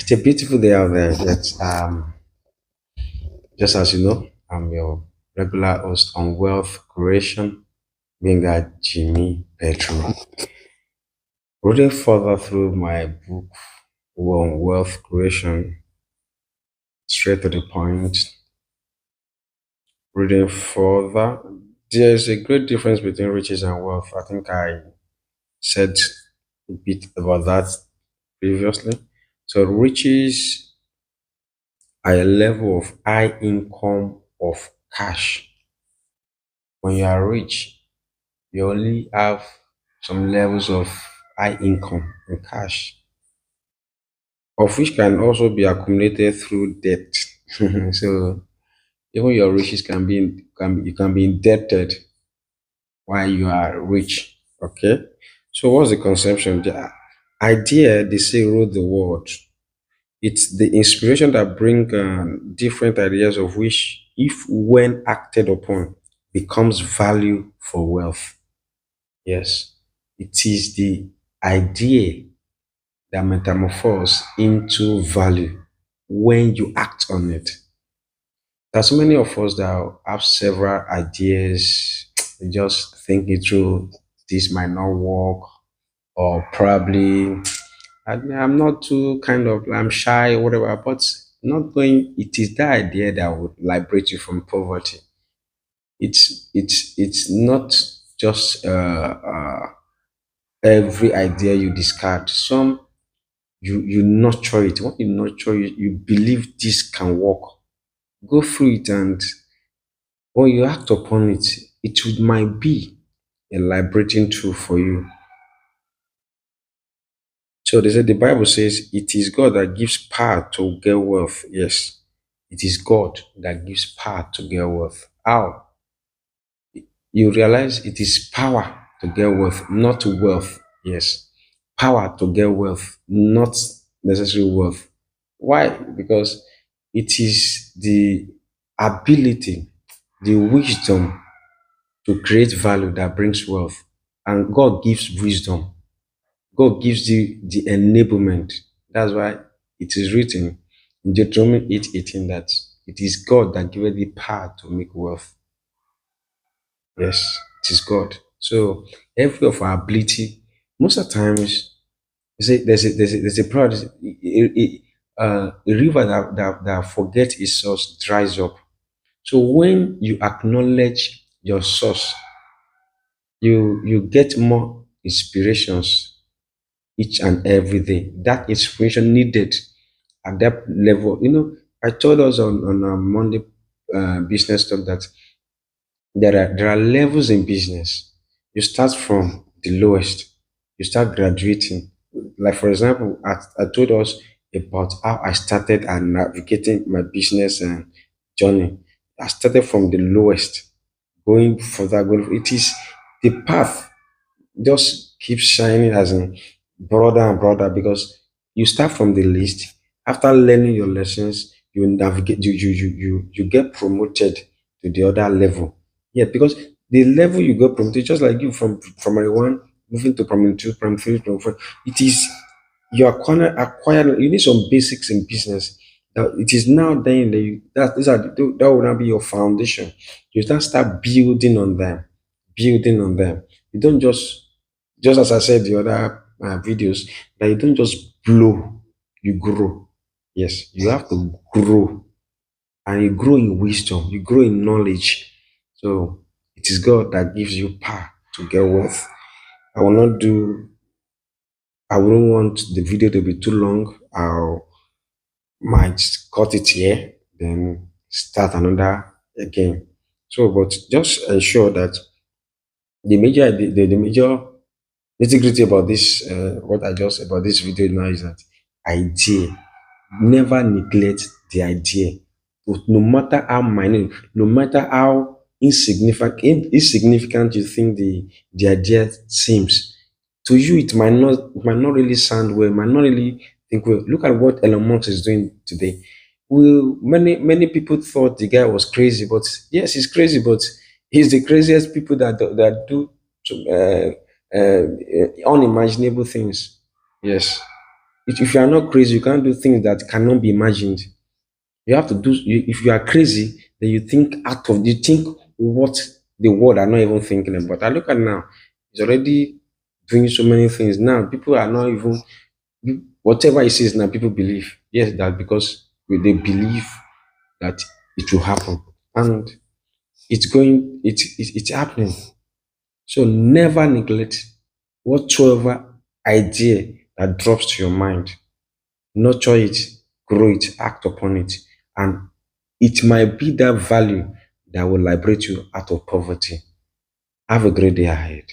It's a beautiful day out there. Just as you know, I'm your regular host on wealth creation, being at Jimi-Pedro. Reading further through my book on wealth creation, straight to the point, reading further, there's a great difference between riches and wealth. I think I said a bit about that previously. So riches are a level of high income of cash. When you are rich, you only have some levels of high income in cash, of which can also be accumulated through debt. So even your riches you can be indebted while you are rich. Okay. So what's the conception? The idea they say rule the world. It's the inspiration that bring different ideas of which, if when acted upon, becomes value for wealth. Yes, it is the idea that metamorphose into value when you act on it. There's so many of us that have several ideas, just think it through. This might not work, or probably I'm not too kind of I'm shy or whatever, but not going. It is that idea that would liberate you from poverty. It's not just every idea you discard. Some you nurture it. When you nurture it, you believe this can work. Go through it, and when you act upon it, might be a liberating tool for you. So they said the Bible says it is God that gives power to get wealth. Yes, it is God that gives power to get wealth. How? You realize it is power to get wealth, not wealth. Yes, power to get wealth, not necessarily wealth. Why? Because it is the ability, the wisdom to create value that brings wealth. And God gives wisdom. God gives you the enablement. That's why it is written in Deuteronomy 8:18 that it is God that giveth the power to make wealth. Yes, it is God. So every of our ability, most of the times, there's a product, a river that forgets its source dries up. So when you acknowledge your source, you get more inspirations each and every day. That inspiration needed at that level. I told us on a Monday business talk that there are levels in business. You start from the lowest. You start graduating. Like for example, I told us about how I started and navigating my business journey. I started from the lowest, going further. It is the path just keeps shining as in broader and broader because you start from the least. After learning your lessons, you navigate, you get promoted to the other level. Yeah, because the level you got promoted, just like you from primary one moving to primary two, primary three, primary four, it is you acquire you need some basics in business. Now, it is now then that that will now be your foundation. You start building on them, building on them. You don't just as I said the other videos, that you don't just blow, you grow. Yes, you have to grow, and you grow in wisdom, you grow in knowledge. So it is God that gives you power to get wealth. I will not do. I wouldn't want the video to be too long. I might cut it here, then start another again. So, but just ensure that the major nitty-gritty about this, what I just about this video now is that idea. Never neglect the idea. No matter how minute, no matter how insignificant you think the idea seems, to you it might not really sound well, might not really think well. Look at what Elon Musk is doing today. Well, many people thought the guy was crazy, but yes, he's crazy, but he's the craziest people that do unimaginable things. Yes. If you are not crazy, you can't do things that cannot be imagined. You have to do. If you are crazy, then you think out of. You think what the world are not even thinking about. I look at now, it's already doing so many things. Now people are not even whatever it says now. People believe yes that because they believe that it will happen, and it's going. It's happening. So never neglect whatsoever idea that drops to your mind. Nurture it, grow it, act upon it, and it might be that value that will liberate you out of poverty. Have a great day ahead.